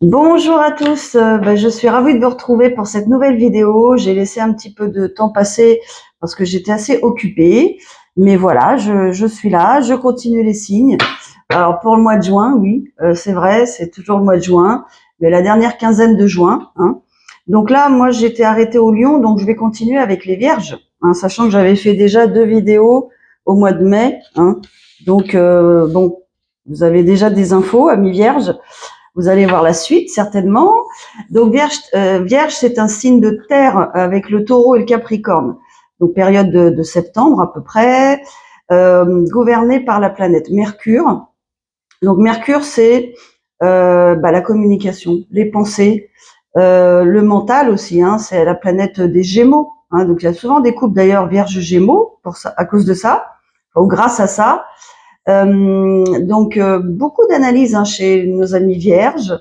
Bonjour à tous, je suis ravie de vous retrouver pour cette nouvelle vidéo. J'ai laissé un petit peu de temps passer parce que j'étais assez occupée. Mais voilà, je suis là, je continue les signes. Alors pour le mois de juin, oui, c'est vrai, c'est toujours le mois de juin, mais la dernière quinzaine de juin, hein. Donc là, moi j'étais arrêtée au Lion, donc je vais continuer avec les Vierges, hein, sachant que j'avais fait déjà 2 vidéos au mois de mai, hein. Donc bon, vous avez déjà des infos, amis Vierges. Vous allez voir la suite certainement. Donc Vierge, c'est un signe de terre avec le Taureau et le Capricorne. Donc période de septembre à peu près, gouverné par la planète Mercure. Donc Mercure, c'est la communication, les pensées, le mental aussi. Hein, c'est la planète des Gémeaux. Hein, donc il y a souvent des couples d'ailleurs Vierge-Gémeaux pour ça, à cause de ça, ou grâce à ça. Beaucoup d'analyses chez nos amis vierges.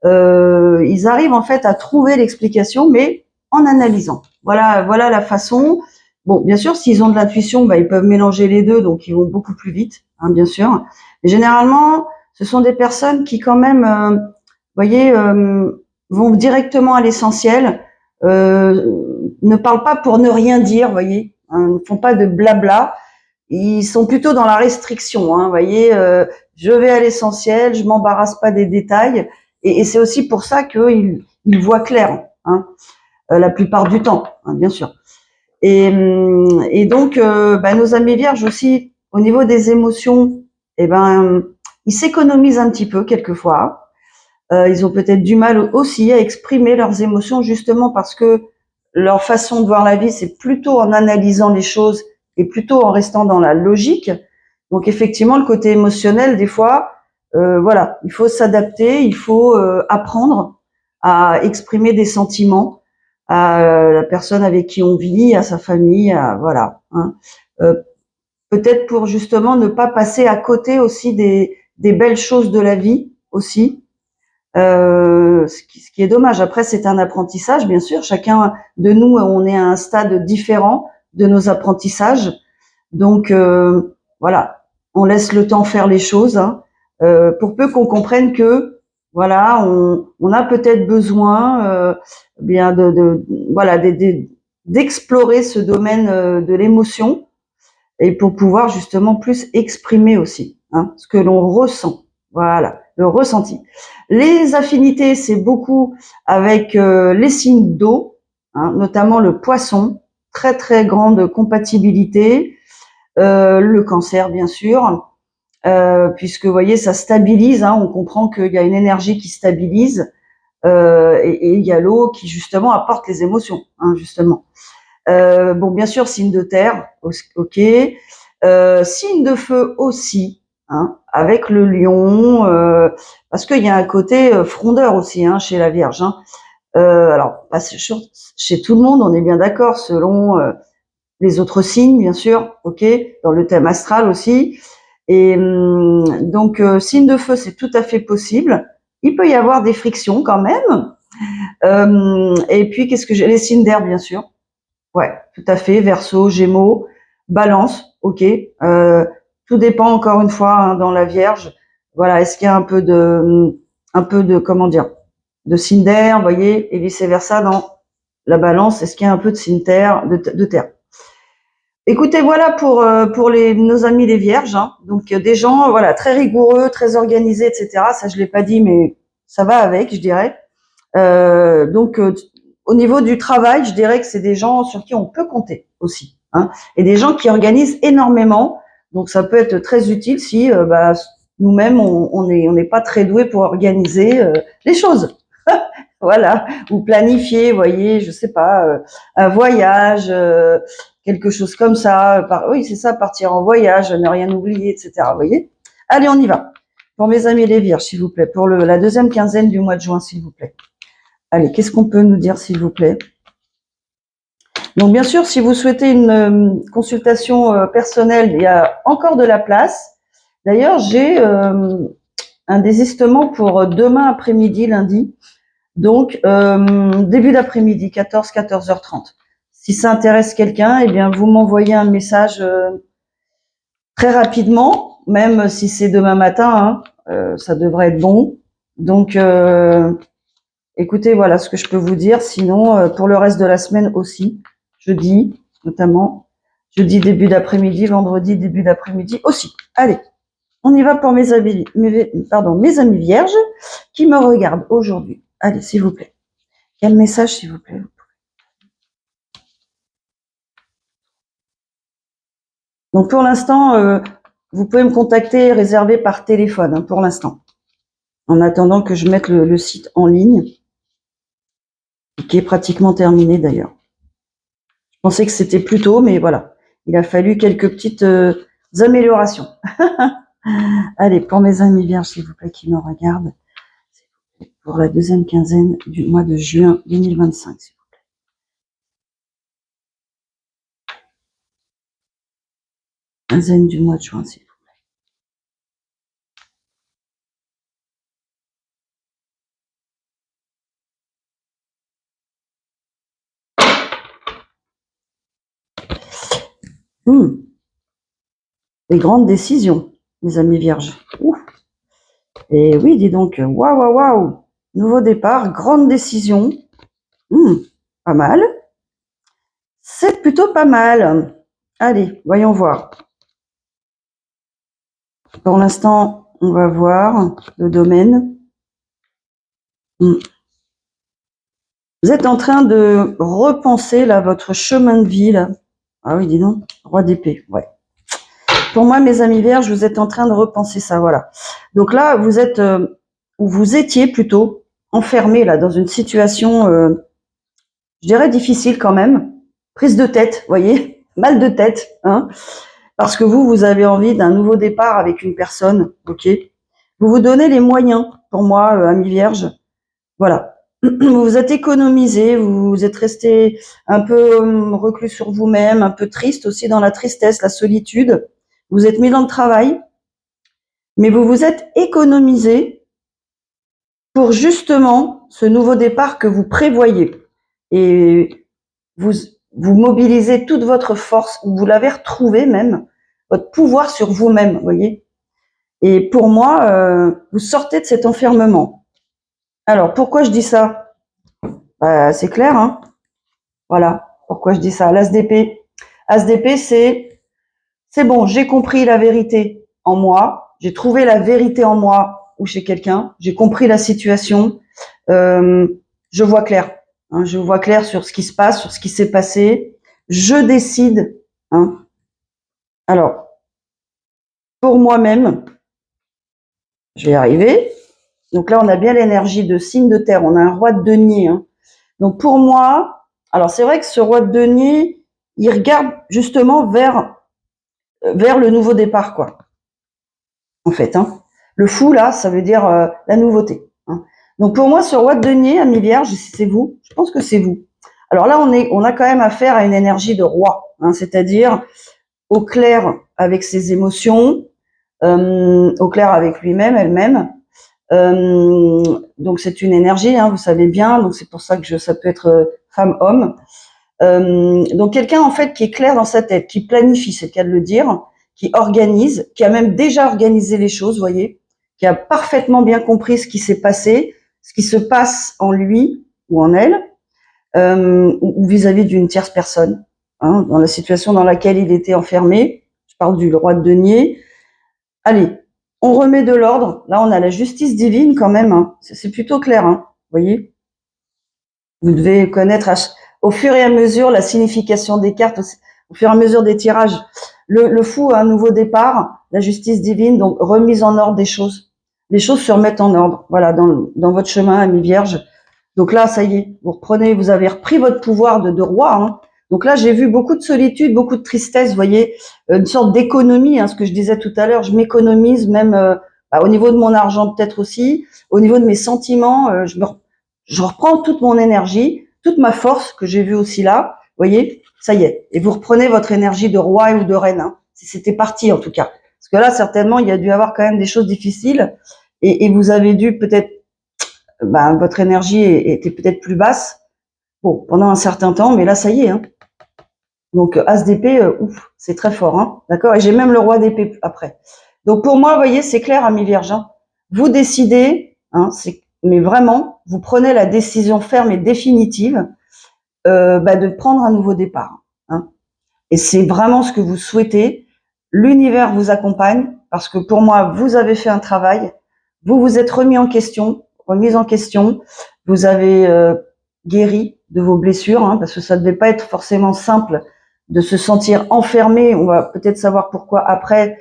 Ils arrivent en fait à trouver l'explication, mais en analysant. Voilà la façon. Bon, bien sûr, s'ils ont de l'intuition, ils peuvent mélanger les deux, donc ils vont beaucoup plus vite, hein, bien sûr. Mais généralement, ce sont des personnes qui, quand même, voyez, vont directement à l'essentiel, ne parlent pas pour ne rien dire, voyez, hein, ne font pas de blabla. Ils sont plutôt dans la restriction, hein, vous voyez. Je vais à l'essentiel, je m'embarrasse pas des détails, et c'est aussi pour ça qu'ils voient clair, hein, la plupart du temps, hein, bien sûr. Et donc, nos amis vierges aussi, au niveau des émotions, ils s'économisent un petit peu quelquefois. Ils ont peut-être du mal aussi à exprimer leurs émotions, justement parce que leur façon de voir la vie, c'est plutôt en analysant les choses et plutôt en restant dans la logique. Donc effectivement, le côté émotionnel, des fois, voilà, il faut s'adapter, il faut apprendre à exprimer des sentiments à la personne avec qui on vit, à sa famille, voilà. Hein. Euh, Peut-être pour justement ne pas passer à côté aussi des belles choses de la vie aussi. Ce qui est dommage. Après, c'est un apprentissage, bien sûr. Chacun de nous, on est à un stade différent de nos apprentissages. Donc, voilà, on laisse le temps faire les choses, hein, pour peu qu'on comprenne que, voilà, on a peut-être besoin bien voilà, d'explorer ce domaine de l'émotion, et pour pouvoir justement plus exprimer aussi, hein, ce que l'on ressent. Voilà, le ressenti. Les affinités, c'est beaucoup avec les signes d'eau, hein, notamment le poisson, très très grande compatibilité, le cancer bien sûr, puisque vous voyez, ça stabilise, hein, on comprend qu'il y a une énergie qui stabilise, et il y a l'eau qui justement apporte les émotions, hein, justement. Bon, bien sûr, signe de terre, ok. Signe de feu aussi, hein, avec le lion, parce qu'il y a un côté frondeur aussi, hein, chez la Vierge. Hein. Alors, pas chez tout le monde, on est bien d'accord, selon les autres signes, bien sûr, ok, dans le thème astral aussi. Et donc, signe de feu, c'est tout à fait possible. Il peut y avoir des frictions quand même. Et puis, qu'est-ce que j'ai? Les signes d'air, bien sûr. Ouais, tout à fait. Verseau, Gémeaux, Balance, ok. Tout dépend encore une fois, hein, dans la Vierge. Voilà, est-ce qu'il y a un peu de comment dire, de signe d'air, vous voyez, et vice versa dans la Balance. Est-ce qu'il y a un peu de signe terre, de terre? Écoutez, voilà pour nos amis les Vierges. Hein. Donc des gens, voilà, très rigoureux, très organisés, etc. Ça, je l'ai pas dit, mais ça va avec, je dirais. Au niveau du travail, je dirais que c'est des gens sur qui on peut compter aussi, hein, et des gens qui organisent énormément. Donc ça peut être très utile si nous-mêmes on n'est pas très doués pour organiser les choses. Voilà, ou planifier, vous voyez, je sais pas, un voyage, quelque chose comme ça. Oui, c'est ça, partir en voyage, ne rien oublier, etc. Vous voyez. Allez, on y va. Pour mes amis les Vierges, s'il vous plaît, pour la deuxième quinzaine du mois de juin, s'il vous plaît. Allez, qu'est-ce qu'on peut nous dire, s'il vous plaît? Donc, bien sûr, si vous souhaitez une consultation personnelle, il y a encore de la place. D'ailleurs, j'ai un désistement pour demain après-midi, lundi. Donc, début d'après-midi, 14h30. Si ça intéresse quelqu'un, eh bien, vous m'envoyez un message très rapidement, même si c'est demain matin, hein, ça devrait être bon. Donc, écoutez, voilà ce que je peux vous dire. Sinon, pour le reste de la semaine aussi, jeudi notamment, jeudi début d'après-midi, vendredi début d'après-midi aussi. Allez, on y va pour mes amis vierges qui me regardent aujourd'hui. Allez, s'il vous plaît. Quel message, s'il vous plaît? Donc, pour l'instant, vous pouvez me contacter, réserver par téléphone, hein, pour l'instant. En attendant que je mette le site en ligne, qui est pratiquement terminé d'ailleurs. Je pensais que c'était plus tôt, mais voilà. Il a fallu quelques petites améliorations. Allez, pour mes amis vierges, s'il vous plaît, qui me regardent, pour la deuxième quinzaine du mois de juin 2025, s'il vous plaît. Quinzaine du mois de juin, s'il vous plaît. Des grandes décisions, mes amis vierges. Ouf. Et oui, dis donc, waouh, waouh, waouh. Nouveau départ, grande décision. Pas mal. C'est plutôt pas mal. Allez, voyons voir. Pour l'instant, on va voir le domaine. Vous êtes en train de repenser là votre chemin de vie là. Ah oui, dis donc, roi d'épée, ouais. Pour moi, mes amis vierges, vous êtes en train de repenser ça, voilà. Donc là, vous êtes, ou vous étiez plutôt enfermé là dans une situation, je dirais difficile quand même, prise de tête, voyez, mal de tête, hein, parce que vous avez envie d'un nouveau départ avec une personne, ok. Vous vous donnez les moyens, pour moi, amis vierges, voilà. Vous vous êtes économisé, vous êtes resté un peu reclus sur vous-même, un peu triste aussi dans la tristesse, la solitude. Vous êtes mis dans le travail, mais vous vous êtes économisé pour justement ce nouveau départ que vous prévoyez. Et vous mobilisez toute votre force, vous l'avez retrouvé même, votre pouvoir sur vous-même, voyez. Et pour moi, vous sortez de cet enfermement. Alors, pourquoi je dis ça? C'est clair, hein. Voilà, pourquoi je dis ça. L'As d'épée. As d'épée, c'est bon, j'ai compris la vérité en moi, j'ai trouvé la vérité en moi ou chez quelqu'un, j'ai compris la situation, je vois clair. Hein, je vois clair sur ce qui se passe, sur ce qui s'est passé. Je décide. Hein. Alors, pour moi-même, je vais y arriver. Donc là, on a bien l'énergie de signe de terre. On a un roi de denier. Hein. Donc pour moi, alors c'est vrai que ce roi de denier, il regarde justement vers le nouveau départ, quoi. En fait, hein. Le fou là, ça veut dire la nouveauté. Hein. Donc pour moi, ce roi de denier, ami vierge, c'est vous. Je pense que c'est vous. Alors là, on a quand même affaire à une énergie de roi, hein, c'est-à-dire au clair avec ses émotions, au clair avec lui-même, elle-même. Donc c'est une énergie, hein, vous savez bien. Donc c'est pour ça que ça peut être femme-homme. Donc quelqu'un en fait qui est clair dans sa tête, qui planifie, c'est le cas de le dire, qui organise, qui a même déjà organisé les choses, voyez, qui a parfaitement bien compris ce qui s'est passé, ce qui se passe en lui ou en elle, ou vis-à-vis d'une tierce personne, hein, dans la situation dans laquelle il était enfermé. Je parle du roi de denier. Allez, on remet de l'ordre. Là, on a la justice divine quand même. Hein. C'est plutôt clair, hein, vous voyez. Vous devez connaître au fur et à mesure la signification des cartes, au fur et à mesure des tirages. Le fou a un nouveau départ, la justice divine, donc remise en ordre des choses. Les choses se remettent en ordre, voilà, dans votre chemin, ami vierge. Donc là, ça y est, vous avez repris votre pouvoir de roi. Hein. Donc là, j'ai vu beaucoup de solitude, beaucoup de tristesse, vous voyez, une sorte d'économie, hein, ce que je disais tout à l'heure, je m'économise même au niveau de mon argent peut-être aussi, au niveau de mes sentiments, je reprends toute mon énergie, toute ma force que j'ai vue aussi là, vous voyez, ça y est. Et vous reprenez votre énergie de roi ou de reine, hein, si c'était parti en tout cas. Parce que là, certainement, il y a dû avoir quand même des choses difficiles et vous avez dû peut-être, votre énergie était peut-être plus basse, bon, pendant un certain temps, mais là, ça y est. Hein. Donc, As d'épée, ouf, c'est très fort, hein, d'accord. Et j'ai même le roi d'épée après. Donc, pour moi, vous voyez, c'est clair, ami Vierge. Hein. Vous décidez, hein, mais vraiment, vous prenez la décision ferme et définitive de prendre un nouveau départ. Hein. Et c'est vraiment ce que vous souhaitez. L'univers vous accompagne parce que pour moi, vous avez fait un travail, vous vous êtes remise en question, vous avez guéri de vos blessures, hein, parce que ça ne devait pas être forcément simple de se sentir enfermé. On va peut-être savoir pourquoi après,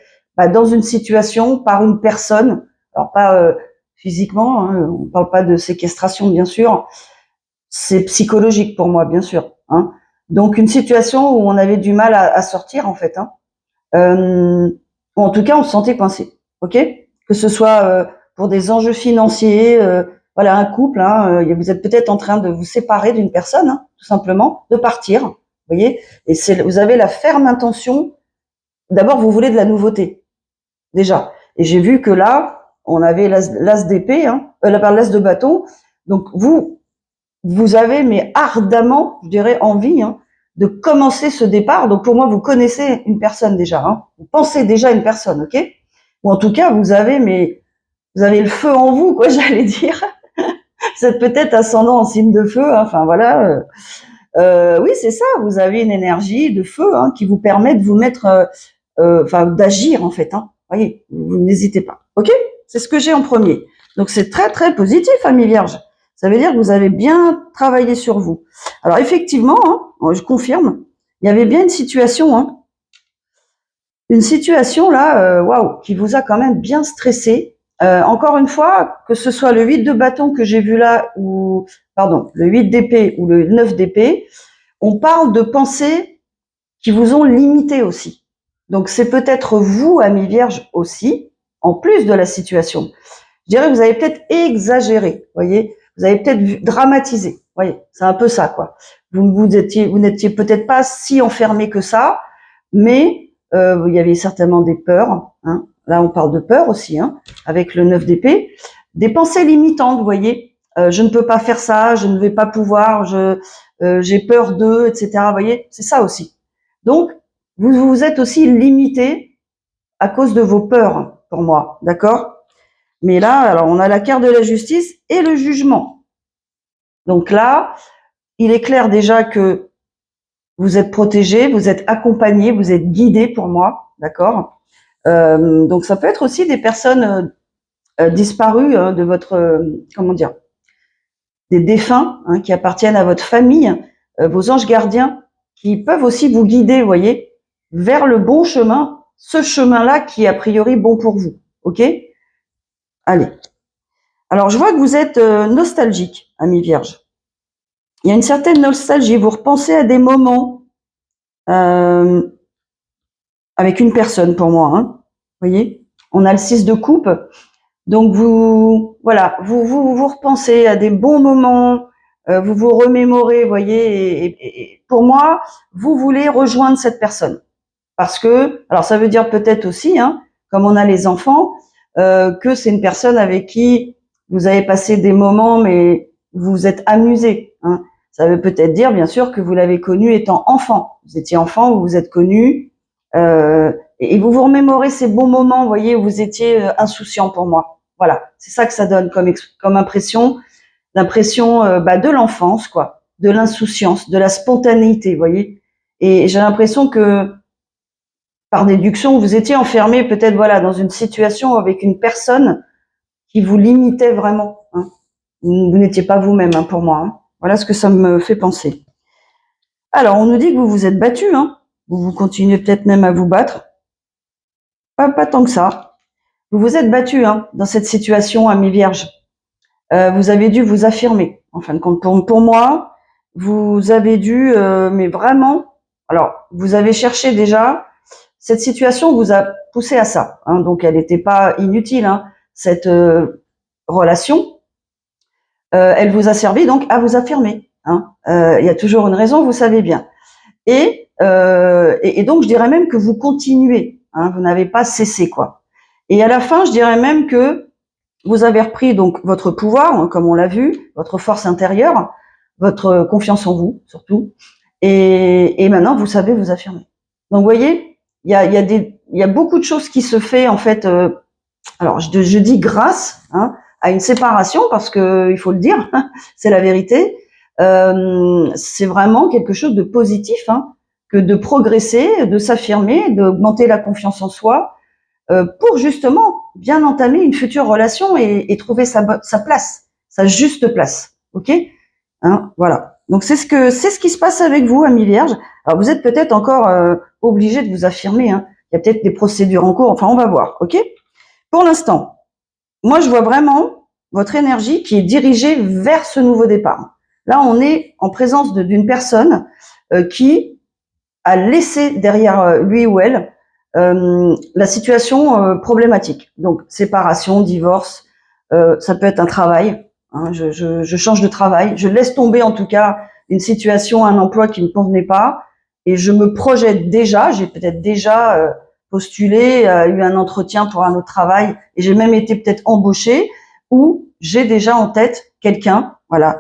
dans une situation, par une personne, alors pas physiquement, hein, on ne parle pas de séquestration bien sûr, c'est psychologique pour moi bien sûr. Hein. Donc une situation où on avait du mal à sortir en fait. Hein. En tout cas, on se sentait coincé, ok? Que ce soit pour des enjeux financiers, voilà, un couple, hein, vous êtes peut-être en train de vous séparer d'une personne, hein, tout simplement, de partir, vous voyez? Et vous avez la ferme intention. D'abord, vous voulez de la nouveauté, déjà. Et j'ai vu que là, on avait l'as d'épée, hein, l'as de bâton. Donc vous avez, mais ardemment, je dirais, envie, hein, de commencer ce départ. Donc pour moi, vous connaissez une personne déjà, hein. Vous pensez déjà à une personne, ok? Ou en tout cas, vous avez le feu en vous, quoi, j'allais dire. Vous êtes peut-être ascendant en signe de feu, hein, enfin voilà. Oui, c'est ça. Vous avez une énergie de feu, hein, qui vous permet de vous mettre, d'agir en fait. Hein. Voyez, vous n'hésitez pas. Ok? C'est ce que j'ai en premier. Donc c'est très très positif, ami Vierge. Ça veut dire que vous avez bien travaillé sur vous. Alors effectivement, hein, je confirme, il y avait bien une situation, hein, là, waouh, qui vous a quand même bien stressé. Encore une fois, que ce soit le 8 de bâton que j'ai vu là, ou pardon, le 8 d'épée ou le 9 d'épée, on parle de pensées qui vous ont limité aussi. Donc c'est peut-être vous, ami Vierge, aussi, en plus de la situation. Je dirais que vous avez peut-être exagéré, voyez, vous avez peut-être dramatisé, voyez, c'est un peu ça, quoi. Vous n'étiez peut-être pas si enfermé que ça, mais il y avait certainement des peurs. Hein. Là, on parle de peur aussi, hein, avec le 9 d'épée, des pensées limitantes, vous voyez. Je ne peux pas faire ça, je ne vais pas pouvoir, j'ai peur d'eux, etc. Vous voyez, c'est ça aussi. Donc, vous êtes aussi limité à cause de vos peurs, pour moi, d'accord? Mais là, alors on a la carte de la justice et le jugement. Donc là, il est clair déjà que vous êtes protégé, vous êtes accompagné, vous êtes guidé pour moi, d'accord? Donc ça peut être aussi des personnes disparues de votre, comment dire, des défunts hein, qui appartiennent à votre famille, vos anges gardiens, qui peuvent aussi vous guider, vous voyez, vers le bon chemin, ce chemin-là qui est a priori bon pour vous, ok? Allez. Alors, je vois que vous êtes nostalgique, ami Vierge. Il y a une certaine nostalgie. Vous repensez à des moments avec une personne, pour moi. Hein. Vous voyez, on a le 6 de coupe. Donc, vous repensez à des bons moments. Vous vous remémorez, vous voyez. Et pour moi, vous voulez rejoindre cette personne. Parce que, alors ça veut dire peut-être aussi, hein, comme on a les enfants, que c'est une personne avec qui vous avez passé des moments, mais vous vous êtes amusé. Hein. Ça veut peut-être dire, bien sûr, que vous l'avez connu étant enfant. Vous étiez enfant, vous vous êtes connu, et vous vous remémorez ces bons moments, vous voyez, où vous étiez insouciant pour moi. Voilà, c'est ça que ça donne comme impression, l'impression de l'enfance, quoi, de l'insouciance, de la spontanéité, vous voyez. Et j'ai l'impression que par déduction, vous étiez enfermé peut-être voilà dans une situation avec une personne qui vous limitait vraiment. Hein. Vous n'étiez pas vous-même hein, pour moi. Hein. Voilà ce que ça me fait penser. Alors, on nous dit que vous vous êtes battu. Hein. Vous continuez peut-être même à vous battre. Pas tant que ça. Vous vous êtes battu hein, dans cette situation, ami Vierge. Vous avez dû vous affirmer. En fin de compte, pour moi, vous avez dû, mais vraiment. Alors, vous avez cherché déjà. Cette situation vous a poussé à ça, hein, donc elle n'était pas inutile. Hein, cette relation, elle vous a servi donc à vous affirmer. Hein. Il y a toujours une raison, vous savez bien. Et donc je dirais même que vous continuez. Hein, vous n'avez pas cessé quoi. Et à la fin, je dirais même que vous avez repris donc votre pouvoir, hein, comme on l'a vu, votre force intérieure, votre confiance en vous surtout. Et maintenant, vous savez vous affirmer. Donc, vous voyez, il y a beaucoup de choses qui se fait en fait. Alors, je dis grâce hein, à une séparation, parce que il faut le dire, c'est la vérité. C'est vraiment quelque chose de positif, hein, que de progresser, de s'affirmer, d'augmenter la confiance en soi, pour justement bien entamer une future relation et trouver sa place, sa juste place. Ok, hein, voilà. Donc c'est ce qui se passe avec vous, amis vierges. Alors vous êtes peut-être encore obligé de vous affirmer. Hein. Il y a peut-être des procédures en cours. Enfin, on va voir. Ok. Pour l'instant, moi je vois vraiment votre énergie qui est dirigée vers ce nouveau départ. Là, on est en présence d'une personne qui a laissé derrière lui ou elle la situation problématique. Donc séparation, divorce, ça peut être un travail. Hein, je change de travail, je laisse tomber en tout cas une situation, un emploi qui ne me convenait pas, et je me projette déjà. J'ai peut-être déjà postulé, eu un entretien pour un autre travail, et j'ai même été peut-être embauchée, ou j'ai déjà en tête quelqu'un, voilà,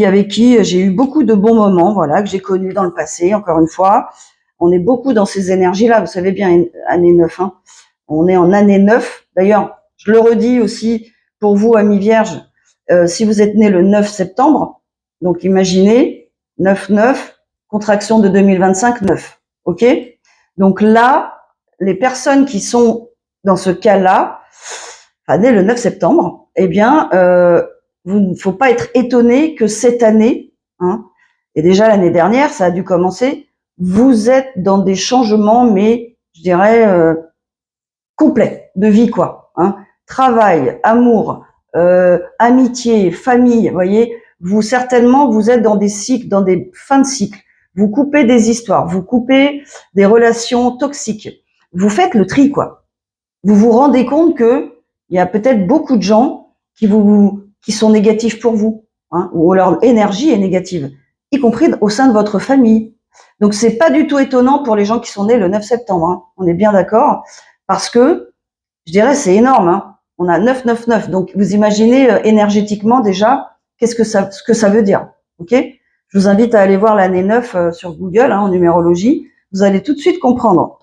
avec qui j'ai eu beaucoup de bons moments, voilà, que j'ai connu dans le passé. Encore une fois, on est beaucoup dans ces énergies-là. Vous savez bien, année 9, hein. On est en année 9. D'ailleurs, je le redis aussi pour vous, amis vierges, si vous êtes né le 9 septembre, donc imaginez, 9-9, contraction de 2025, 9. OK? Donc là, les personnes qui sont dans ce cas-là, né le 9 septembre, eh bien, il ne faut pas être étonné que cette année, hein, et déjà l'année dernière, ça a dû commencer, vous êtes dans des changements, mais je dirais complets de vie, quoi. Hein. Travail, amour, amitié, famille, vous voyez, vous certainement vous êtes dans des cycles, dans des fins de cycle. Vous coupez des histoires, vous coupez des relations toxiques. Vous faites le tri, quoi. Vous vous rendez compte que il y a peut-être beaucoup de gens qui sont négatifs pour vous, hein, ou leur énergie est négative, y compris au sein de votre famille. Donc c'est pas du tout étonnant pour les gens qui sont nés le 9 septembre. Hein. On est bien d'accord, parce que je dirais c'est énorme. Hein. On a 999, donc vous imaginez énergétiquement déjà ce que ça veut dire. Ok? Je vous invite à aller voir l'année 9 sur Google, hein, en numérologie. Vous allez tout de suite comprendre.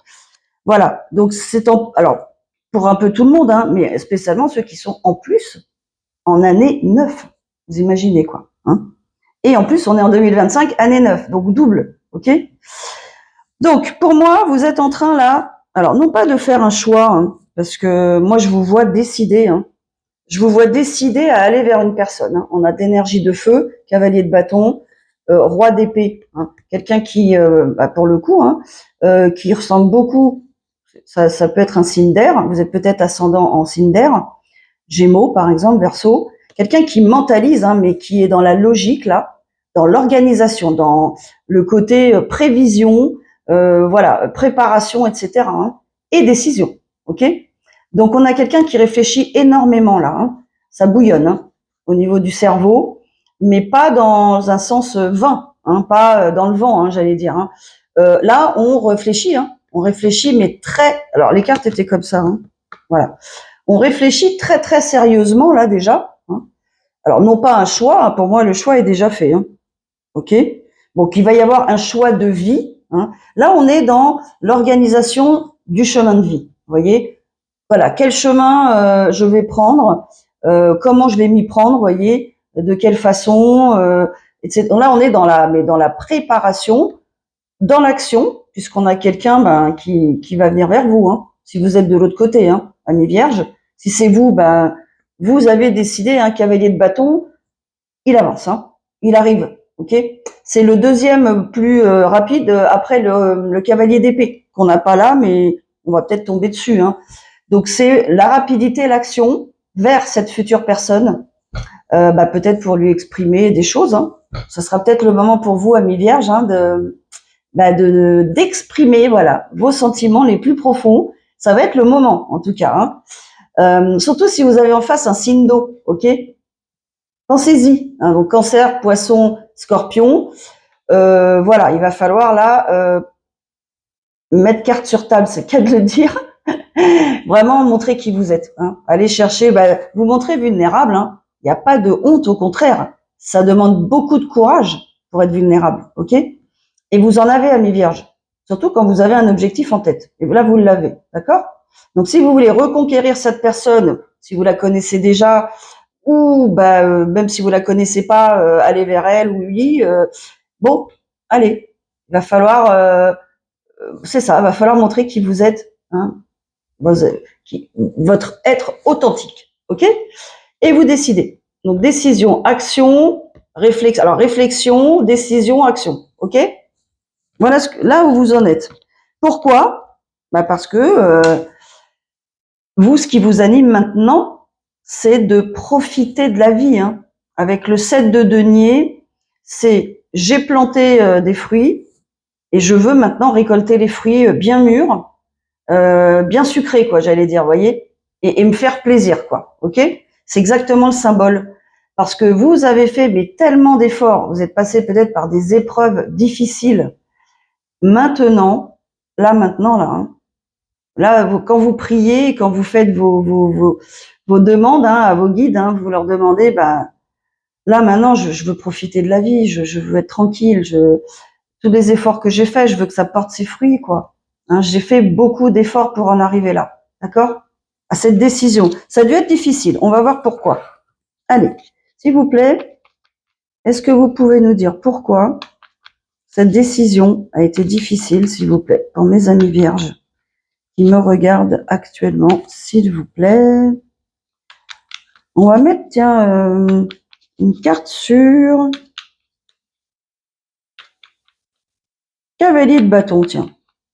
Voilà. Donc alors pour un peu tout le monde, hein, mais spécialement ceux qui sont en plus en année 9. Vous imaginez quoi, hein? Et en plus, on est en 2025, année 9, donc double, ok? Donc, pour moi, vous êtes en train là, alors non pas de faire un choix, hein, parce que moi, je vous vois décider, hein, je vous vois décider à aller vers une personne. Hein. On a d'énergie de feu, cavalier de bâton, roi d'épée, hein, quelqu'un qui, pour le coup, hein, qui ressemble beaucoup, ça peut être un signe d'air, vous êtes peut-être ascendant en signe d'air, Gémeaux par exemple, Verseau, quelqu'un qui mentalise, hein, mais qui est dans la logique là, dans l'organisation, dans le côté prévision, voilà, préparation, etc. Hein, et décision. Ok. Donc on a quelqu'un qui réfléchit énormément là, hein, ça bouillonne hein, au niveau du cerveau, mais pas dans un sens vain, hein, pas dans le vent, hein, j'allais dire. Hein. Là on réfléchit, mais très. Alors les cartes étaient comme ça, hein, voilà. On réfléchit très très sérieusement là déjà. Hein. Alors non pas un choix, hein, pour moi le choix est déjà fait. Hein. Ok. Donc il va y avoir un choix de vie. Hein. Là on est dans l'organisation du chemin de vie. Vous voyez. Voilà, quel chemin je vais prendre, comment je vais m'y prendre, vous voyez, de quelle façon, etc. Donc là on est dans la préparation, dans l'action, puisqu'on a quelqu'un qui va venir vers vous. Hein. Si vous êtes de l'autre côté, hein, ami vierge. Si c'est vous, vous avez décidé, un cavalier de bâton, il avance, hein, il arrive, ok. C'est le deuxième plus rapide après le cavalier d'épée qu'on n'a pas là, mais on va peut-être tomber dessus. Hein. Donc c'est la rapidité, l'action vers cette future personne, peut-être pour lui exprimer des choses. Hein. Ce sera peut-être le moment pour vous, amis vierges, hein, d'exprimer voilà vos sentiments les plus profonds. Ça va être le moment, en tout cas. Hein. Surtout si vous avez en face un signe d'eau, ok. Pensez-y. Hein, donc Cancer, Poisson, Scorpion. Voilà, il va falloir là mettre carte sur table, c'est qu'à de le dire. Vraiment montrer qui vous êtes. Hein. Allez chercher, vous montrer vulnérable. Hein. Il n'y a pas de honte, au contraire. Ça demande beaucoup de courage pour être vulnérable, ok. Et vous en avez, amis vierges. Surtout quand vous avez un objectif en tête. Et là, vous l'avez, d'accord. Donc, si vous voulez reconquérir cette personne, si vous la connaissez déjà, ou même si vous la connaissez pas, allez vers elle ou lui. Bon, allez, il va falloir, c'est ça, il va falloir montrer qui vous êtes, hein, votre être authentique, ok? Et vous décidez. Donc décision, action, réflexion. Alors réflexion, décision, action, ok? Voilà là où vous en êtes. Pourquoi? Parce que vous, ce qui vous anime maintenant, c'est de profiter de la vie. Hein. Avec le 7 de denier, c'est j'ai planté des fruits et je veux maintenant récolter les fruits bien mûrs, bien sucrés, quoi, j'allais dire, voyez, et me faire plaisir, quoi. Ok? C'est exactement le symbole. Parce que vous avez fait tellement d'efforts, vous êtes passé peut-être par des épreuves difficiles. Maintenant, hein, là, quand vous priez, quand vous faites vos demandes à vos guides, vous leur demandez, là maintenant, je veux profiter de la vie, je veux être tranquille, tous les efforts que j'ai faits, je veux que ça porte ses fruits, quoi. J'ai fait beaucoup d'efforts pour en arriver là, d'accord? À cette décision. Ça a dû être difficile. On va voir pourquoi. Allez, s'il vous plaît, est-ce que vous pouvez nous dire pourquoi cette décision a été difficile, s'il vous plaît, pour mes amis vierges qui me regardent actuellement, s'il vous plaît. On va mettre, tiens, une carte sur Cavalier de bâton, tiens.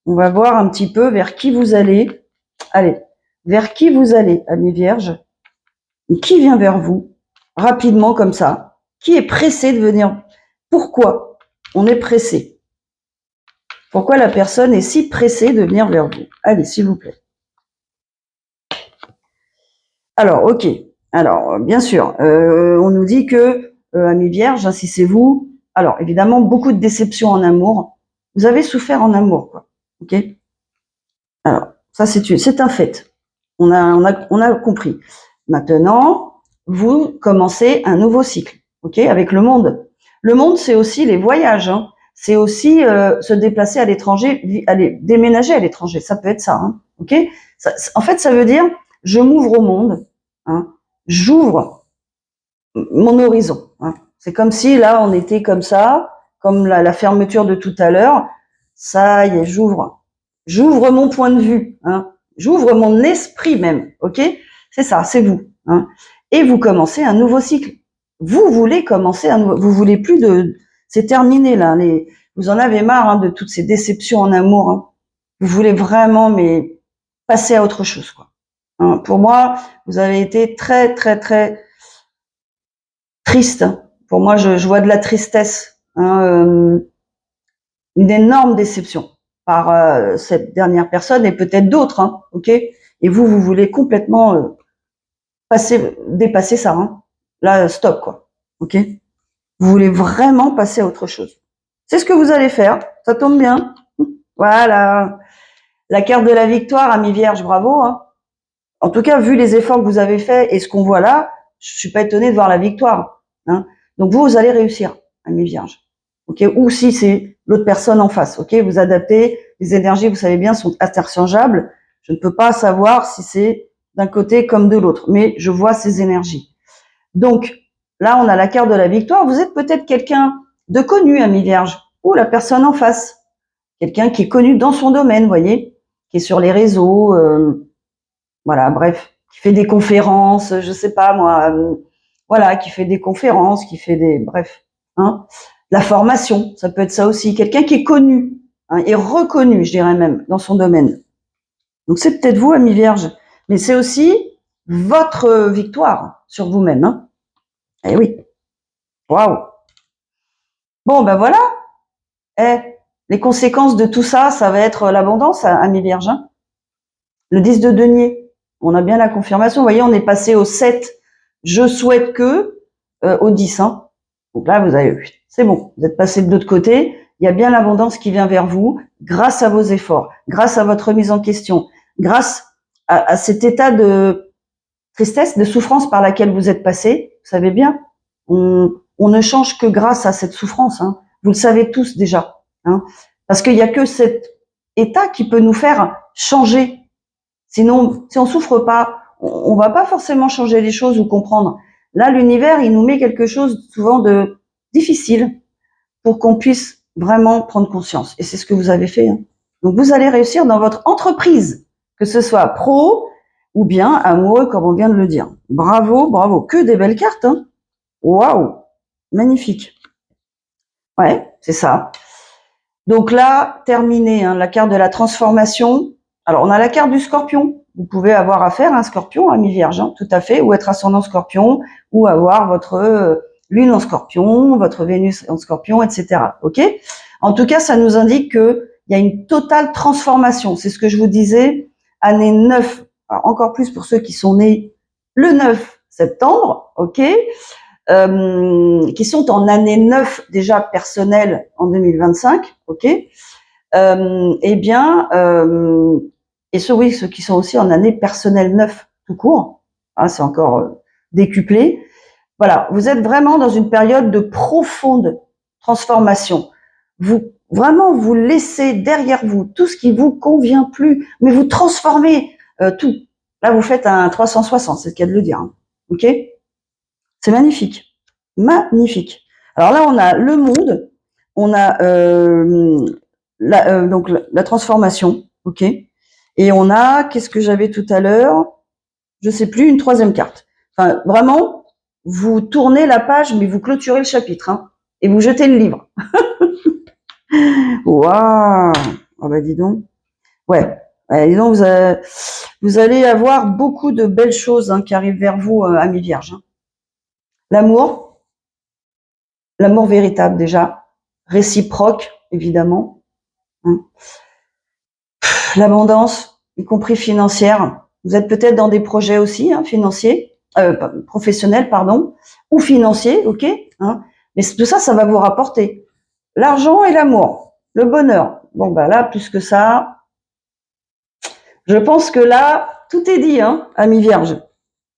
On va voir un petit peu vers qui vous allez. Allez, vers qui vous allez, amis vierges. Qui vient vers vous, rapidement comme ça. Qui est pressé de venir? Pourquoi on est pressé? Pourquoi la personne est si pressée de venir vers vous? Allez, s'il vous plaît. Alors, ok. Alors, bien sûr, on nous dit que, amis vierges, si c'est vous, alors évidemment, beaucoup de déceptions en amour. Vous avez souffert en amour, quoi. Ok. Alors, ça c'est un fait. On a compris. Maintenant, vous commencez un nouveau cycle, ok, avec le monde. Le monde, c'est aussi les voyages. Hein. C'est aussi se déplacer à l'étranger, aller déménager à l'étranger. Ça peut être ça, hein, ok. En fait, ça veut dire je m'ouvre au monde. Hein, j'ouvre mon horizon. Hein. C'est comme si là, on était comme ça, comme la fermeture de tout à l'heure. Ça y est, j'ouvre mon point de vue. Hein. J'ouvre mon esprit même. Ok, c'est ça, c'est vous. Hein. Et vous commencez un nouveau cycle. Vous voulez commencer un nouveau. Vous voulez plus de. C'est terminé là. Vous en avez marre de toutes ces déceptions en amour. Hein. Vous voulez vraiment, passer à autre chose, quoi. Hein. Pour moi, vous avez été très, très, très triste. Pour moi, je vois de la tristesse, une énorme déception par cette dernière personne et peut-être d'autres, hein, ok. Et vous voulez complètement dépasser ça. Hein. Là, stop, quoi. Ok. Vous voulez vraiment passer à autre chose. C'est ce que vous allez faire. Ça tombe bien. Voilà. La carte de la victoire, ami vierge, bravo. Hein. En tout cas, vu les efforts que vous avez faits et ce qu'on voit là, je suis pas étonnée de voir la victoire. Hein. Donc vous allez réussir, ami vierge. Ok. Ou si c'est l'autre personne en face. Ok. Vous adaptez. Les énergies, vous savez bien, sont interchangeables. Je ne peux pas savoir si c'est d'un côté comme de l'autre, mais je vois ces énergies. Donc là, on a la carte de la victoire. Vous êtes peut-être quelqu'un de connu, ami vierge, ou la personne en face, quelqu'un qui est connu dans son domaine, voyez, qui est sur les réseaux. Voilà, bref, qui fait des conférences, je sais pas moi, voilà, qui fait des conférences, bref, hein, la formation, ça peut être ça aussi, quelqu'un qui est connu, hein, et reconnu, je dirais même, dans son domaine. Donc c'est peut-être vous, ami vierge, mais c'est aussi votre victoire sur vous-même, hein. Eh oui, waouh. Bon, ben voilà, les conséquences de tout ça, ça va être l'abondance, ami vierge, hein. Le 10 de denier. On a bien la confirmation. Vous voyez, on est passé au 7. Je souhaite que au 10. Hein. Donc là, vous avez c'est bon. Vous êtes passé de l'autre côté. Il y a bien l'abondance qui vient vers vous grâce à vos efforts, grâce à votre remise en question, grâce à cet état de tristesse, de souffrance par laquelle vous êtes passé. Vous savez bien, on ne change que grâce à cette souffrance. Hein. Vous le savez tous déjà. Hein. Parce qu'il n'y a que cet état qui peut nous faire changer. Sinon, si on souffre pas, on va pas forcément changer les choses ou comprendre. Là, l'univers, il nous met quelque chose souvent de difficile pour qu'on puisse vraiment prendre conscience. Et c'est ce que vous avez fait. Hein. Donc, vous allez réussir dans votre entreprise, que ce soit pro ou bien amoureux, comme on vient de le dire. Bravo, bravo. Que des belles cartes. Hein. Waouh, magnifique. Ouais, c'est ça. Donc là, terminé, hein, la carte de la transformation. Alors, on a la carte du scorpion. Vous pouvez avoir affaire à un scorpion, ami vierge, hein, tout à fait, ou être ascendant scorpion, ou avoir votre lune en scorpion, votre Vénus en scorpion, etc. Ok. En tout cas, ça nous indique que il y a une totale transformation. C'est ce que je vous disais, année 9, alors encore plus pour ceux qui sont nés le 9 septembre, ok, qui sont en année 9 déjà personnelle en 2025, ok, eh bien, et ceux qui sont aussi en année personnelle 9 tout court, hein, c'est encore décuplé. Voilà, vous êtes vraiment dans une période de profonde transformation. Vous vraiment vous laissez derrière vous tout ce qui vous convient plus, mais vous transformez tout. Là, vous faites un 360, c'est le cas de le dire. Hein. Ok, c'est magnifique, magnifique. Alors là, on a le monde, on a donc la transformation, ok, et on a qu'est-ce que j'avais tout à l'heure, je sais plus, une troisième carte. Enfin, vraiment, vous tournez la page, mais vous clôturez le chapitre, hein, et vous jetez le livre. Waouh! Oh bah dis donc. Ouais. Dis donc, vous allez avoir beaucoup de belles choses hein, qui arrivent vers vous, amis vierges. Hein. L'amour véritable déjà, réciproque évidemment. Hein. L'abondance, y compris financière. Vous êtes peut-être dans des projets aussi hein, financiers, professionnels pardon, ou financiers, ok. Hein. Mais tout ça, ça va vous rapporter l'argent et l'amour, le bonheur. Bon bah là, plus que ça, je pense que là, tout est dit, hein, amis vierges,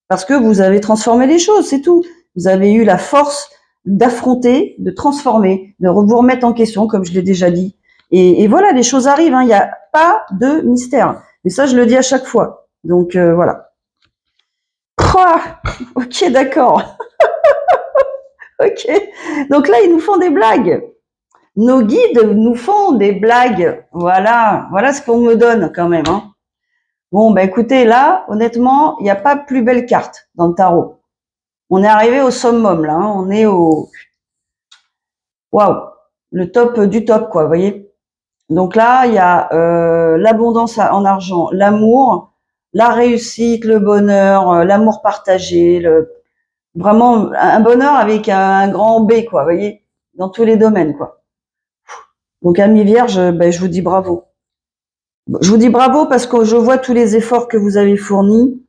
parce que vous avez transformé les choses, c'est tout. Vous avez eu la force d'affronter, de transformer, de vous remettre en question, comme je l'ai déjà dit. Et voilà, les choses arrivent. Hein, il n'y a pas de mystère. Et ça, je le dis à chaque fois. Donc voilà. Ok, d'accord. Ok. Donc là, ils nous font des blagues. Nos guides nous font des blagues. Voilà, voilà ce qu'on me donne quand même. Hein. Bon, bah écoutez, là, honnêtement, il n'y a pas plus belle carte dans le tarot. On est arrivé au summum, là. Hein. On est au... Waouh, le top du top, quoi, vous voyez. Donc là, il y a l'abondance en argent, l'amour, la réussite, le bonheur, l'amour partagé, vraiment un bonheur avec un grand B, quoi, vous voyez, dans tous les domaines, quoi. Donc, amis vierges, ben, je vous dis bravo. Je vous dis bravo parce que je vois tous les efforts que vous avez fournis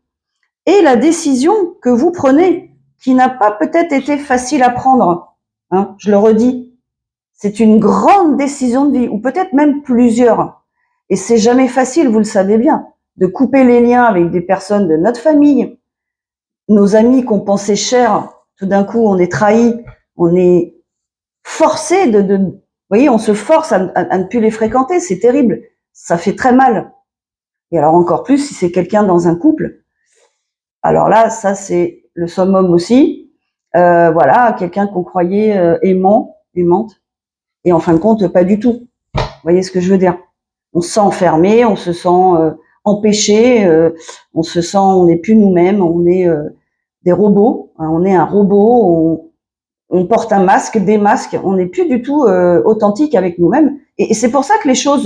et la décision que vous prenez, qui n'a pas peut-être été facile à prendre. Hein, je le redis, c'est une grande décision de vie, ou peut-être même plusieurs. Et c'est jamais facile, vous le savez bien, de couper les liens avec des personnes de notre famille, nos amis qu'on pensait chers. Tout d'un coup, on est trahi, on est forcé vous voyez, on se force à ne plus les fréquenter. C'est terrible, ça fait très mal. Et alors encore plus si c'est quelqu'un dans un couple. Alors là, ça c'est le summum aussi. Voilà, quelqu'un qu'on croyait aimante, et en fin de compte, pas du tout. Vous voyez ce que je veux dire? On se sent enfermé, on se sent empêché, on se sent, on n'est plus nous-mêmes, on est des robots, hein, on est un robot, on porte un masque, des masques, on n'est plus du tout authentique avec nous-mêmes. Et c'est pour ça que les choses,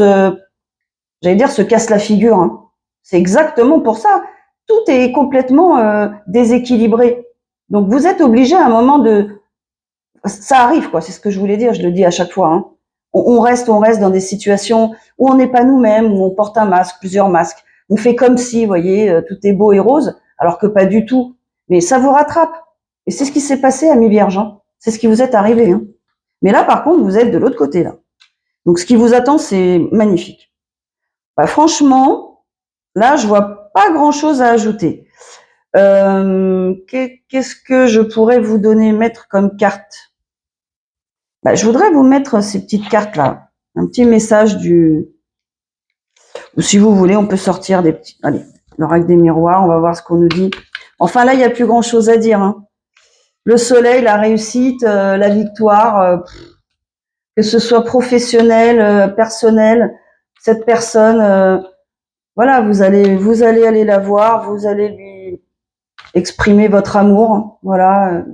j'allais dire, se cassent la figure. Hein. C'est exactement pour ça. Tout est complètement déséquilibré. Donc vous êtes obligé à un moment de... Ça arrive, quoi, c'est ce que je voulais dire, je le dis à chaque fois. Hein. On reste dans des situations où on n'est pas nous-mêmes, où on porte un masque, plusieurs masques. On fait comme si, vous voyez, tout est beau et rose, alors que pas du tout. Mais ça vous rattrape. Et c'est ce qui s'est passé à mi-vierge. Hein. C'est ce qui vous est arrivé. Hein. Mais là, par contre, vous êtes de l'autre côté, là. Donc, ce qui vous attend, c'est magnifique. Bah, franchement, là, je vois pas grand-chose à ajouter. Qu'est-ce que je pourrais vous donner, mettre comme carte? Bah, je voudrais vous mettre ces petites cartes-là. Un petit message ou si vous voulez, on peut sortir des petits... Allez, l'oracle des miroirs, on va voir ce qu'on nous dit. Enfin, là, il n'y a plus grand-chose à dire. Hein. Le soleil, la réussite, la victoire, que ce soit professionnel, personnel, cette personne, voilà, vous allez aller la voir, vous allez lui exprimer votre amour, voilà,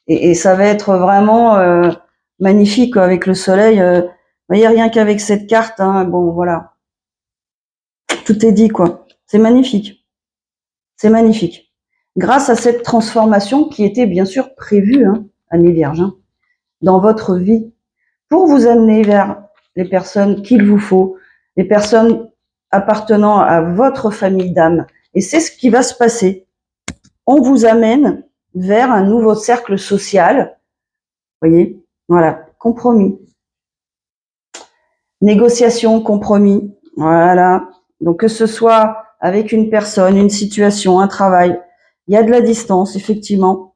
et ça va être vraiment magnifique quoi, avec le soleil. Vous voyez, rien qu'avec cette carte, hein, bon, voilà, tout est dit quoi. C'est magnifique, c'est magnifique. Grâce à cette transformation qui était bien sûr prévue, hein, Amis Vierge, hein, dans votre vie, pour vous amener vers les personnes qu'il vous faut, les personnes appartenant à votre famille d'âme. Et c'est ce qui va se passer. On vous amène vers un nouveau cercle social. Vous voyez, voilà, compromis. Négociation, compromis. Voilà. Donc que ce soit avec une personne, une situation, un travail, il y a de la distance, effectivement,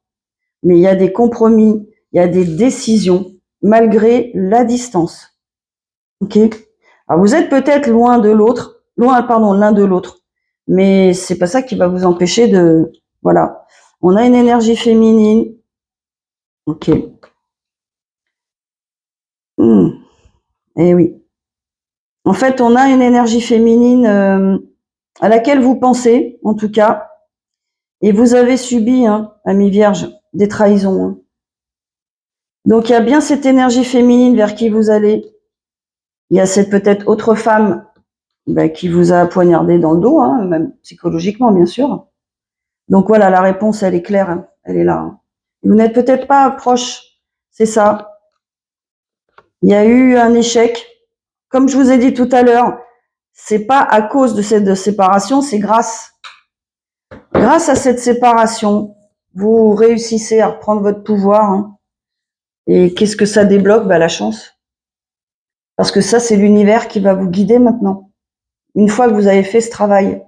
mais il y a des compromis, il y a des décisions, malgré la distance. Ok. Alors vous êtes peut-être loin de l'autre, l'un de l'autre, mais c'est pas ça qui va vous empêcher de, voilà. On a une énergie féminine. Ok. Eh oui. En fait, on a une énergie féminine à laquelle vous pensez, en tout cas, et vous avez subi, hein, Amis Vierge, des trahisons. Hein. Donc il y a bien cette énergie féminine vers qui vous allez. Il y a cette peut-être autre femme qui vous a poignardé dans le dos, hein, même psychologiquement, bien sûr. Donc voilà, la réponse, elle est claire, hein, elle est là. Hein. Vous n'êtes peut-être pas proche, c'est ça. Il y a eu un échec. Comme je vous ai dit tout à l'heure, c'est pas à cause de cette séparation, c'est grâce à cette séparation, vous réussissez à reprendre votre pouvoir. Hein. Et qu'est-ce que ça débloque? La chance. Parce que ça, c'est l'univers qui va vous guider maintenant. Une fois que vous avez fait ce travail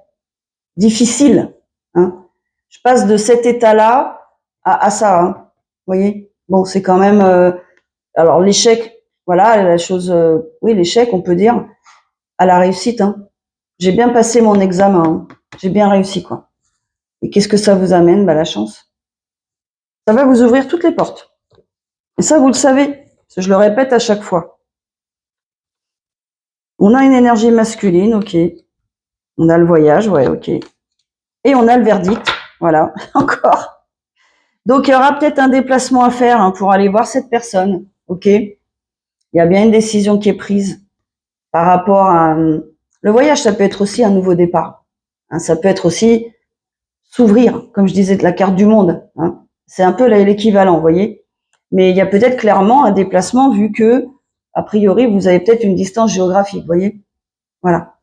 difficile, hein, je passe de cet état-là à ça. Hein, vous voyez. Bon, c'est quand même. Alors l'échec, voilà, la chose. Oui, l'échec, on peut dire à la réussite. Hein. J'ai bien passé mon examen. Hein. J'ai bien réussi, quoi. Et qu'est-ce que ça vous amène? La chance. Ça va vous ouvrir toutes les portes. Et ça, vous le savez. Je le répète à chaque fois. On a une énergie masculine, ok. On a le voyage, ouais, ok. Et on a le verdict, voilà, encore. Donc, il y aura peut-être un déplacement à faire hein, pour aller voir cette personne, ok. Il y a bien une décision qui est prise par rapport à... Le voyage, ça peut être aussi un nouveau départ. Hein, ça peut être aussi s'ouvrir, comme je disais, de la carte du monde. Hein. C'est un peu l'équivalent, vous voyez. Mais il y a peut-être clairement un déplacement vu que, a priori, vous avez peut-être une distance géographique, vous voyez. Voilà.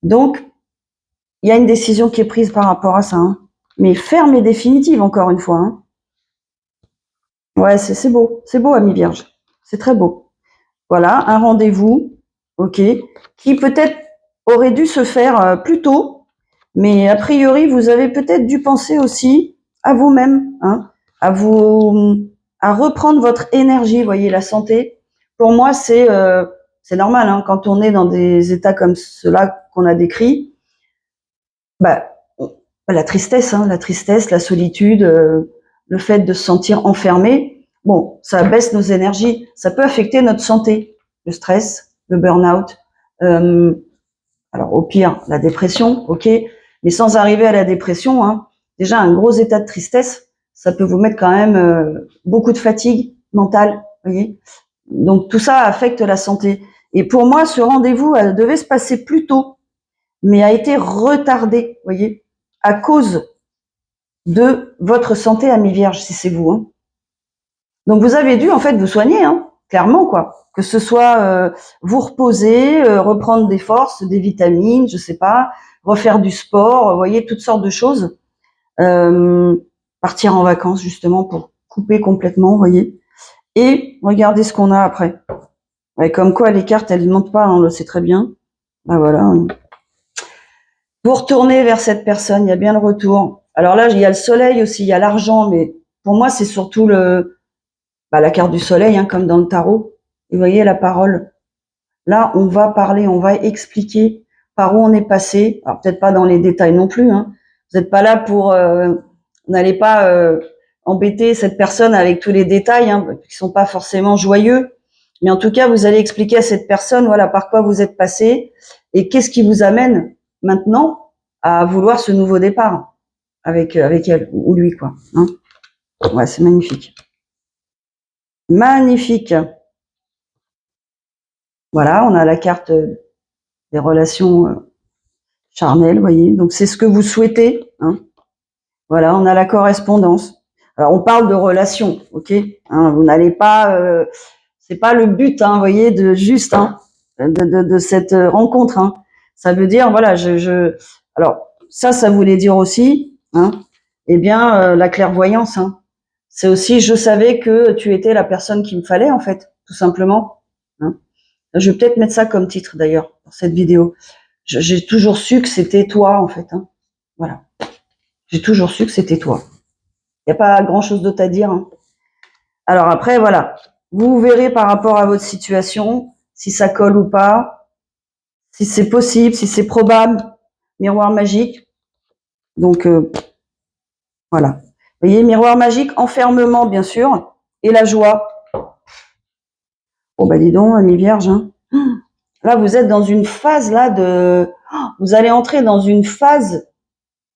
Donc, il y a une décision qui est prise par rapport à ça. Hein. Mais ferme et définitive, encore une fois. Hein. Ouais, c'est beau, Ami Vierge. C'est très beau. Voilà, un rendez-vous, ok, qui peut-être aurait dû se faire plus tôt, mais a priori, vous avez peut-être dû penser aussi à vous-même, hein, à reprendre votre énergie, vous voyez, la santé. Pour moi, c'est normal, hein, quand on est dans des états comme ceux-là qu'on a décrits, la tristesse, hein, la solitude, le fait de se sentir enfermé, bon, ça baisse nos énergies, ça peut affecter notre santé, le stress, le burn-out, alors au pire, la dépression, ok, mais sans arriver à la dépression, hein, déjà un gros état de tristesse, ça peut vous mettre quand même beaucoup de fatigue mentale, voyez. Donc tout ça affecte la santé. Et pour moi, ce rendez-vous devait se passer plus tôt, mais a été retardé, voyez, à cause de votre santé, Ami Vierge, si c'est vous. Hein. Donc vous avez dû en fait vous soigner, hein, clairement quoi. Que ce soit vous reposer, reprendre des forces, des vitamines, je sais pas, refaire du sport, vous voyez, toutes sortes de choses. Partir en vacances justement pour couper complètement, vous voyez. Et regardez ce qu'on a après. Ouais, comme quoi les cartes elles ne mentent pas, hein, on le sait très bien. Ben voilà. Vous retournez vers cette personne, il y a bien le retour. Alors là, il y a le soleil aussi, il y a l'argent, mais pour moi c'est surtout la carte du soleil, hein, comme dans le tarot. Et vous voyez la parole. Là, on va parler, on va expliquer par où on est passé. Alors peut-être pas dans les détails non plus. Hein. Vous n'êtes pas là pour, n'allez pas embêter cette personne avec tous les détails, hein, qui sont pas forcément joyeux. Mais en tout cas, vous allez expliquer à cette personne, voilà, par quoi vous êtes passé et qu'est-ce qui vous amène maintenant à vouloir ce nouveau départ avec elle ou lui, quoi. Hein. Ouais, c'est magnifique. Magnifique. Voilà, on a la carte des relations charnelles, vous voyez. Donc, c'est ce que vous souhaitez. Hein. Voilà, on a la correspondance. Alors, on parle de relations, ok, hein, vous n'allez pas... c'est pas le but, hein, vous voyez, de juste de cette rencontre. Hein. Ça veut dire, voilà, alors ça voulait dire aussi, hein, eh bien, la clairvoyance. Hein. C'est aussi, je savais que tu étais la personne qu'il me fallait, en fait, tout simplement. Hein. Je vais peut-être mettre ça comme titre d'ailleurs pour cette vidéo. J'ai toujours su que c'était toi, en fait. Hein. Voilà, j'ai toujours su que c'était toi. Il n'y a pas grand-chose d'autre à dire. Hein. Alors après, voilà. Vous verrez par rapport à votre situation, si ça colle ou pas, si c'est possible, si c'est probable. Miroir magique. Donc, voilà. Vous voyez, miroir magique, enfermement, bien sûr, et la joie. Oh, bah dis donc, ami vierge. Hein. Là, vous êtes dans une phase, là, vous allez entrer dans une phase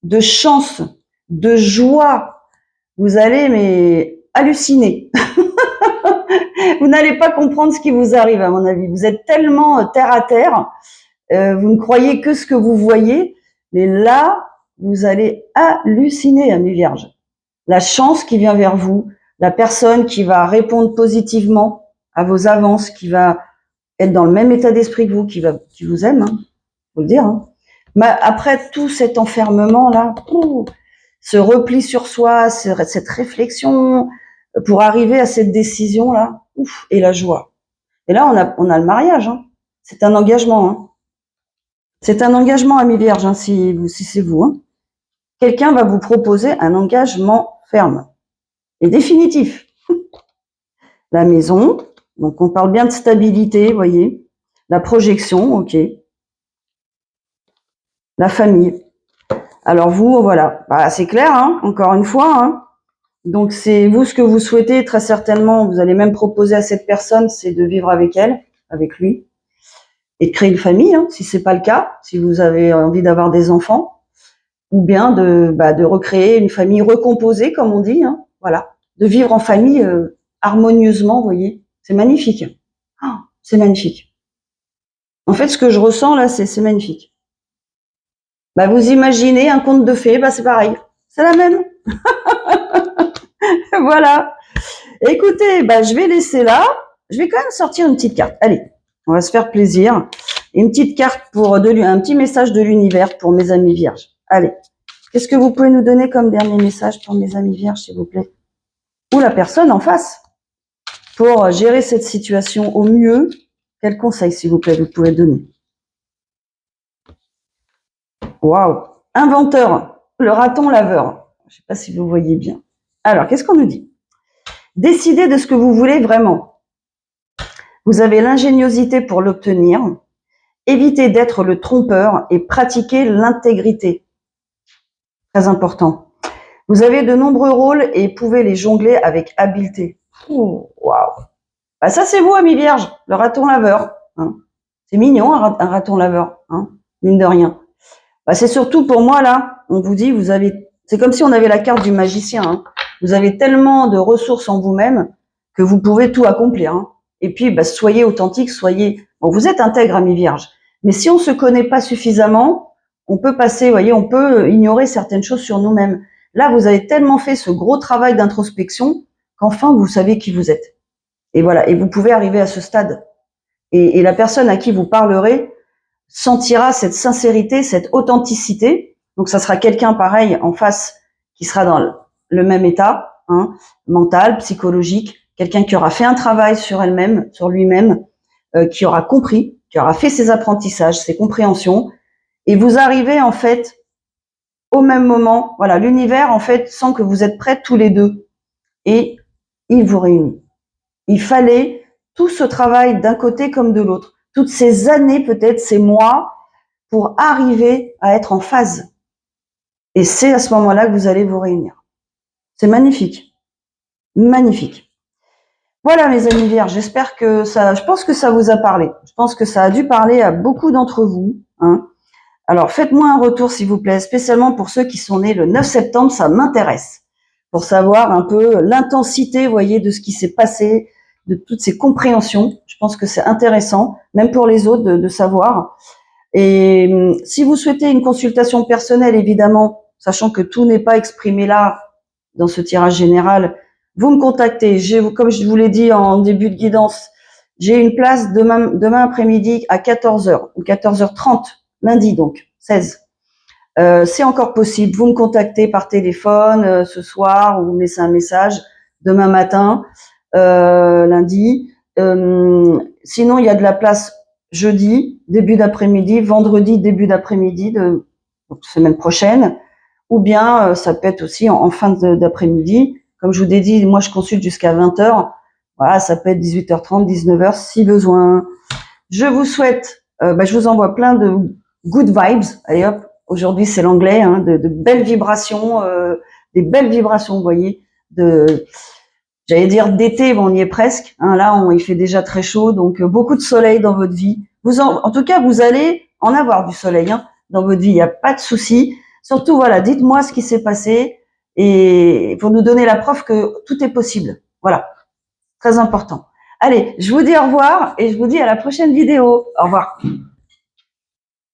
de chance, de joie. Vous allez, mais, halluciner. Vous n'allez pas comprendre ce qui vous arrive, à mon avis. Vous êtes tellement terre à terre, vous ne croyez que ce que vous voyez, mais là, vous allez halluciner, ami vierge. La chance qui vient vers vous, la personne qui va répondre positivement à vos avances, qui va être dans le même état d'esprit que vous, qui vous aime, hein, faut le dire. Hein. Mais après tout cet enfermement là, ce repli sur soi, cette réflexion pour arriver à cette décision là, et la joie. Et là on a le mariage. Hein. C'est un engagement. Hein. C'est un engagement, ami vierge, hein, si c'est vous. Hein. Quelqu'un va vous proposer un engagement ferme et définitif. La maison, donc on parle bien de stabilité, vous voyez. La projection, ok. La famille. Alors vous, voilà, bah, c'est clair, hein, encore une fois. Hein. Donc c'est vous ce que vous souhaitez, très certainement, vous allez même proposer à cette personne, c'est de vivre avec elle, avec lui, et de créer une famille, hein, si c'est pas le cas, si vous avez envie d'avoir des enfants, ou bien de recréer une famille recomposée, comme on dit, hein, voilà, de vivre en famille harmonieusement, vous voyez, c'est magnifique. Oh, c'est magnifique. En fait, ce que je ressens là, c'est magnifique. Bah, vous imaginez un conte de fées, bah, c'est pareil. C'est la même. Voilà. Écoutez, bah, je vais laisser là. Je vais quand même sortir une petite carte. Allez, on va se faire plaisir. Une petite carte pour un petit message de l'univers pour mes amis vierges. Allez. Qu'est-ce que vous pouvez nous donner comme dernier message pour mes amis vierges, s'il vous plaît? Ou la personne en face. Pour gérer cette situation au mieux, quel conseil, s'il vous plaît, vous pouvez donner? Waouh! Inventeur, le raton laveur. Je ne sais pas si vous voyez bien. Alors, qu'est-ce qu'on nous dit? Décidez de ce que vous voulez vraiment. Vous avez l'ingéniosité pour l'obtenir. Évitez d'être le trompeur et pratiquez l'intégrité. Très important. Vous avez de nombreux rôles et pouvez les jongler avec habileté. Waouh! Bah ça, c'est vous, ami vierge, le raton laveur. Hein. C'est mignon, un raton laveur, hein, mine de rien. Bah, c'est surtout pour moi, là, on vous dit, c'est comme si on avait la carte du magicien. Hein. Vous avez tellement de ressources en vous-même que vous pouvez tout accomplir. Hein. Et puis, bah, soyez authentique, bon, vous êtes intègre, ami vierge. Mais si on se connaît pas suffisamment, on peut passer, voyez, on peut ignorer certaines choses sur nous-mêmes. Là, vous avez tellement fait ce gros travail d'introspection qu'enfin, vous savez qui vous êtes. Et voilà, et vous pouvez arriver à ce stade. Et la personne à qui vous parlerez sentira cette sincérité, cette authenticité. Donc, ça sera quelqu'un pareil en face qui sera dans le même état, hein, mental, psychologique, quelqu'un qui aura fait un travail sur elle-même, sur lui-même, qui aura compris, qui aura fait ses apprentissages, ses compréhensions. Et vous arrivez en fait au même moment. Voilà, l'univers en fait sent que vous êtes prêts tous les deux et il vous réunit. Il fallait tout ce travail d'un côté comme de l'autre, toutes ces années peut-être, ces mois, pour arriver à être en phase. Et c'est à ce moment-là que vous allez vous réunir. C'est magnifique. Magnifique. Voilà mes amis vierges, j'espère que ça, je pense que ça vous a parlé. Je pense que ça a dû parler à beaucoup d'entre vous. Hein. Alors faites-moi un retour s'il vous plaît, spécialement pour ceux qui sont nés le 9 septembre, ça m'intéresse. Pour savoir un peu l'intensité, vous voyez, de ce qui s'est passé, de toutes ces compréhensions. Je pense que c'est intéressant, même pour les autres, de savoir. Et si vous souhaitez une consultation personnelle, évidemment, sachant que tout n'est pas exprimé là, dans ce tirage général, vous me contactez. Comme je vous l'ai dit en début de guidance, j'ai une place demain après-midi à 14h ou 14h30, lundi donc, 16. C'est encore possible. Vous me contactez par téléphone ce soir ou vous me laissez un message demain matin, lundi. Sinon, il y a de la place jeudi, début d'après-midi, vendredi, début d'après-midi de semaine prochaine, ou bien ça peut être aussi en fin d'après-midi. Comme je vous ai dit, moi je consulte jusqu'à 20h. Voilà, ça peut être 18h30, 19h si besoin. Je vous souhaite, je vous envoie plein de good vibes. Allez hop, aujourd'hui c'est l'anglais, hein, de belles vibrations, des belles vibrations, vous voyez, j'allais dire d'été, bon, on y est presque. Hein, là, il fait déjà très chaud, donc beaucoup de soleil dans votre vie. En tout cas, vous allez en avoir du soleil hein, dans votre vie. Il n'y a pas de souci. Surtout, voilà, dites-moi ce qui s'est passé et pour nous donner la preuve que tout est possible. Voilà, très important. Allez, je vous dis au revoir et je vous dis à la prochaine vidéo. Au revoir.